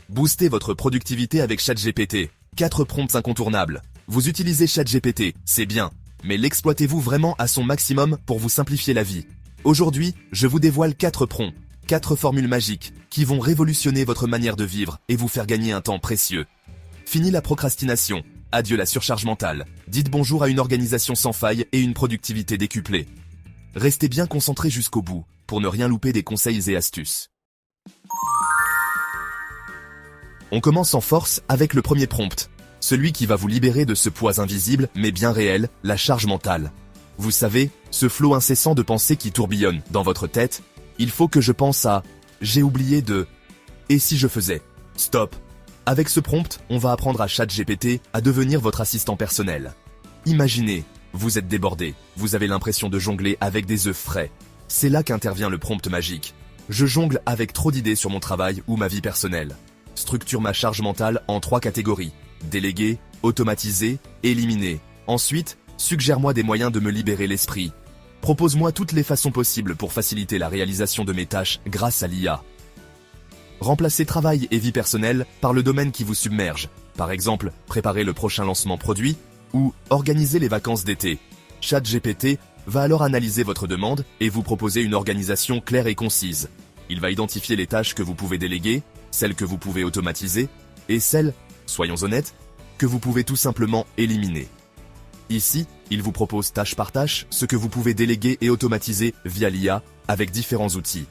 Boostez votre productivité avec ChatGPT. 4 prompts incontournables. Vous utilisez ChatGPT, c'est bien, mais l'exploitez-vous vraiment à son maximum pour vous simplifier la vie? Aujourd'hui, je vous dévoile 4 prompts, 4 formules magiques qui vont révolutionner votre manière de vivre et vous faire gagner un temps précieux. Fini la procrastination, adieu la surcharge mentale, dites bonjour à une organisation sans faille et une productivité décuplée. Restez bien concentré jusqu'au bout pour ne rien louper des conseils et astuces. On commence en force avec le premier prompt, celui qui va vous libérer de ce poids invisible mais bien réel, la charge mentale. Vous savez, ce flot incessant de pensées qui tourbillonne dans votre tête, il faut que je pense à « j'ai oublié de » et si je faisais « stop ». Avec ce prompt, on va apprendre à ChatGPT à devenir votre assistant personnel. Imaginez, vous êtes débordé, vous avez l'impression de jongler avec des œufs frais. C'est là qu'intervient le prompt magique. Je jongle avec trop d'idées sur mon travail ou ma vie personnelle. Structure ma charge mentale en 3 catégories. Déléguer, automatiser, éliminer. Ensuite, suggère-moi des moyens de me libérer l'esprit. Propose-moi toutes les façons possibles pour faciliter la réalisation de mes tâches grâce à l'IA. Remplacez travail et vie personnelle par le domaine qui vous submerge. Par exemple, préparer le prochain lancement produit ou organiser les vacances d'été. ChatGPT va alors analyser votre demande et vous proposer une organisation claire et concise. Il va identifier les tâches que vous pouvez déléguer, celles que vous pouvez automatiser et celles, soyons honnêtes, que vous pouvez tout simplement éliminer. Ici, il vous propose tâche par tâche ce que vous pouvez déléguer et automatiser via l'IA avec différents outils.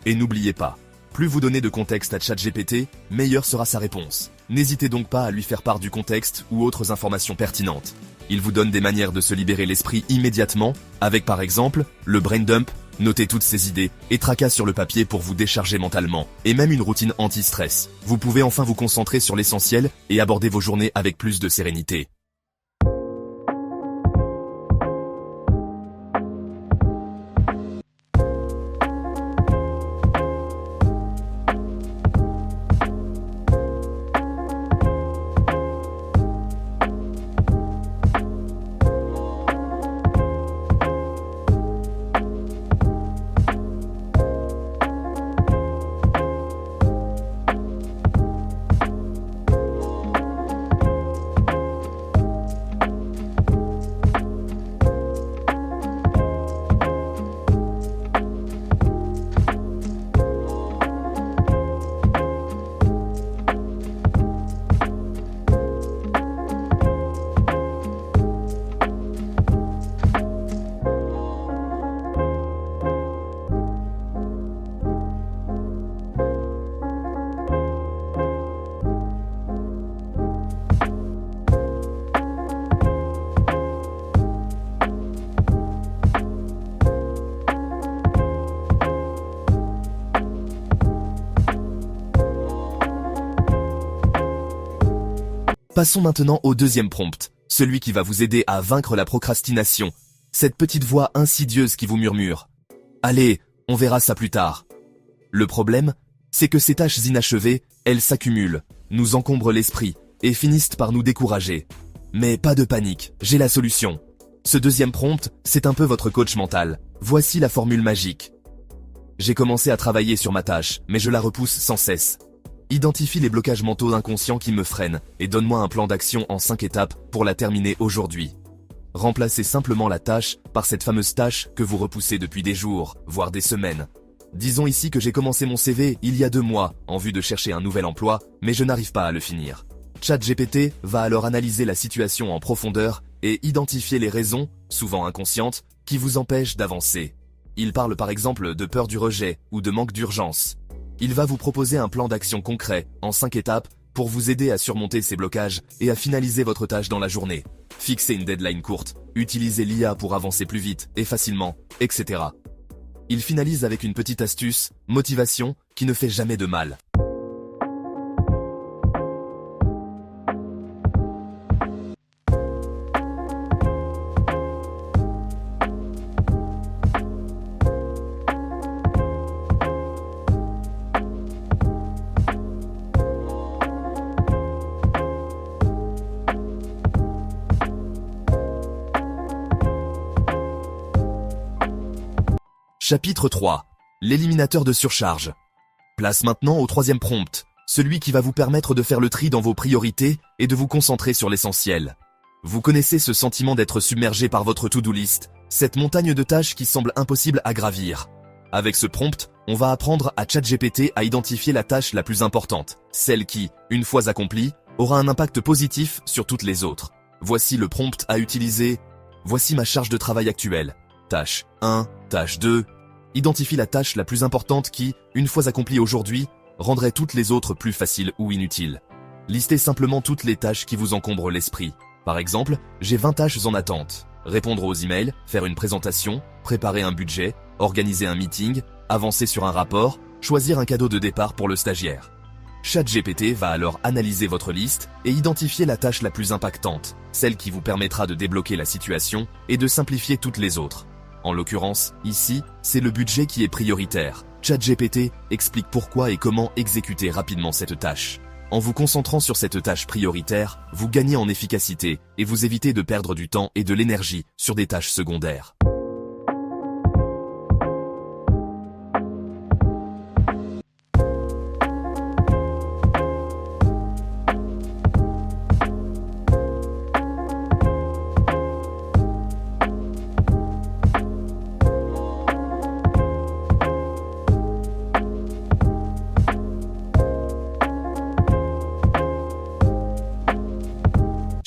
Et n'oubliez pas, plus vous donnez de contexte à ChatGPT, meilleure sera sa réponse. N'hésitez donc pas à lui faire part du contexte ou autres informations pertinentes. Il vous donne des manières de se libérer l'esprit immédiatement, avec par exemple le brain dump, notez toutes ces idées et tracas sur le papier pour vous décharger mentalement, et même une routine anti-stress. Vous pouvez enfin vous concentrer sur l'essentiel et aborder vos journées avec plus de sérénité. Passons maintenant au deuxième prompt, celui qui va vous aider à vaincre la procrastination, cette petite voix insidieuse qui vous murmure « Allez, on verra ça plus tard ». Le problème, c'est que ces tâches inachevées, elles s'accumulent, nous encombrent l'esprit et finissent par nous décourager. Mais pas de panique, j'ai la solution. Ce deuxième prompt, c'est un peu votre coach mental. Voici la formule magique. J'ai commencé à travailler sur ma tâche, mais je la repousse sans cesse. Identifie les blocages mentaux inconscients qui me freinent et donne-moi un plan d'action en 5 étapes pour la terminer aujourd'hui. Remplacez simplement la tâche par cette fameuse tâche que vous repoussez depuis des jours, voire des semaines. Disons ici que j'ai commencé mon CV il y a 2 mois en vue de chercher un nouvel emploi, mais je n'arrive pas à le finir. ChatGPT va alors analyser la situation en profondeur et identifier les raisons, souvent inconscientes, qui vous empêchent d'avancer. Il parle par exemple de peur du rejet ou de manque d'urgence. Il va vous proposer un plan d'action concret, en 5 étapes, pour vous aider à surmonter ces blocages et à finaliser votre tâche dans la journée. Fixez une deadline courte, utilisez l'IA pour avancer plus vite et facilement, etc. Il finalise avec une petite astuce, motivation, qui ne fait jamais de mal. Chapitre 3. L'éliminateur de surcharge. Place maintenant au troisième prompt, celui qui va vous permettre de faire le tri dans vos priorités et de vous concentrer sur l'essentiel. Vous connaissez ce sentiment d'être submergé par votre to-do list, cette montagne de tâches qui semble impossible à gravir. Avec ce prompt, on va apprendre à ChatGPT à identifier la tâche la plus importante, celle qui, une fois accomplie, aura un impact positif sur toutes les autres. Voici le prompt à utiliser. Voici ma charge de travail actuelle. Tâche 1, tâche 2. Identifie la tâche la plus importante qui, une fois accomplie aujourd'hui, rendrait toutes les autres plus faciles ou inutiles. Listez simplement toutes les tâches qui vous encombrent l'esprit. Par exemple, j'ai 20 tâches en attente. Répondre aux emails, faire une présentation, préparer un budget, organiser un meeting, avancer sur un rapport, choisir un cadeau de départ pour le stagiaire. ChatGPT va alors analyser votre liste et identifier la tâche la plus impactante, celle qui vous permettra de débloquer la situation et de simplifier toutes les autres. En l'occurrence, ici, c'est le budget qui est prioritaire. ChatGPT explique pourquoi et comment exécuter rapidement cette tâche. En vous concentrant sur cette tâche prioritaire, vous gagnez en efficacité et vous évitez de perdre du temps et de l'énergie sur des tâches secondaires.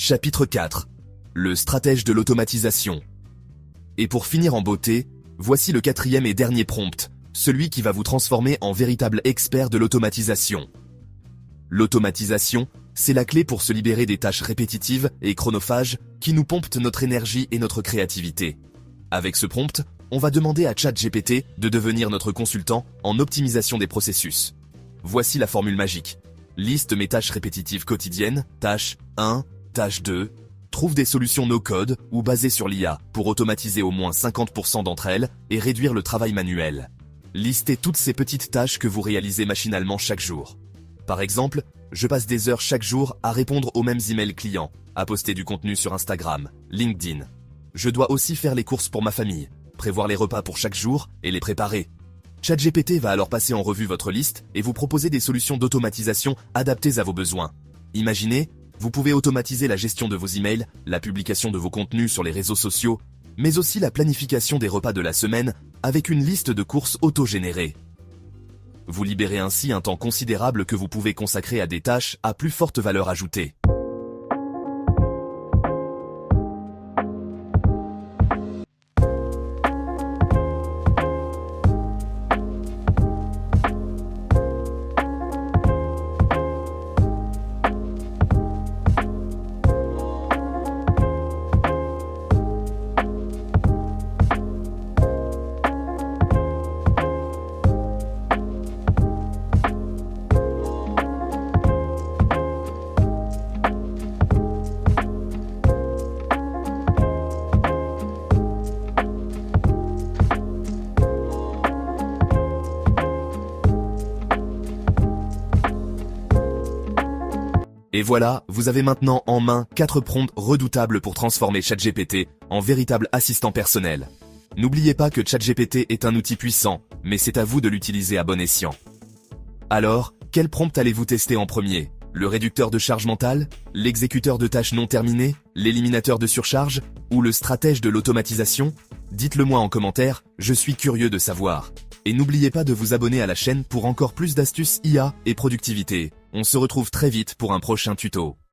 Chapitre 4. Le stratège de l'automatisation. Et pour finir en beauté, voici le quatrième et dernier prompt, celui qui va vous transformer en véritable expert de l'automatisation. L'automatisation, c'est la clé pour se libérer des tâches répétitives et chronophages qui nous pompent notre énergie et notre créativité. Avec ce prompt, on va demander à ChatGPT de devenir notre consultant en optimisation des processus. Voici la formule magique. Liste mes tâches répétitives quotidiennes, tâche 1, tâche 2, trouve des solutions no-code ou basées sur l'IA pour automatiser au moins 50% d'entre elles et réduire le travail manuel. Listez toutes ces petites tâches que vous réalisez machinalement chaque jour. Par exemple, je passe des heures chaque jour à répondre aux mêmes emails clients, à poster du contenu sur Instagram, LinkedIn. Je dois aussi faire les courses pour ma famille, prévoir les repas pour chaque jour et les préparer. ChatGPT va alors passer en revue votre liste et vous proposer des solutions d'automatisation adaptées à vos besoins. Imaginez, vous pouvez automatiser la gestion de vos emails, la publication de vos contenus sur les réseaux sociaux, mais aussi la planification des repas de la semaine avec une liste de courses auto-générée. Vous libérez ainsi un temps considérable que vous pouvez consacrer à des tâches à plus forte valeur ajoutée. Et voilà, vous avez maintenant en main 4 prompts redoutables pour transformer ChatGPT en véritable assistant personnel. N'oubliez pas que ChatGPT est un outil puissant, mais c'est à vous de l'utiliser à bon escient. Alors, quel prompt allez-vous tester en premier? Le réducteur de charge mentale? L'exécuteur de tâches non terminées? L'éliminateur de surcharge? Ou le stratège de l'automatisation? Dites-le moi en commentaire, je suis curieux de savoir. Et n'oubliez pas de vous abonner à la chaîne pour encore plus d'astuces IA et productivité. On se retrouve très vite pour un prochain tuto.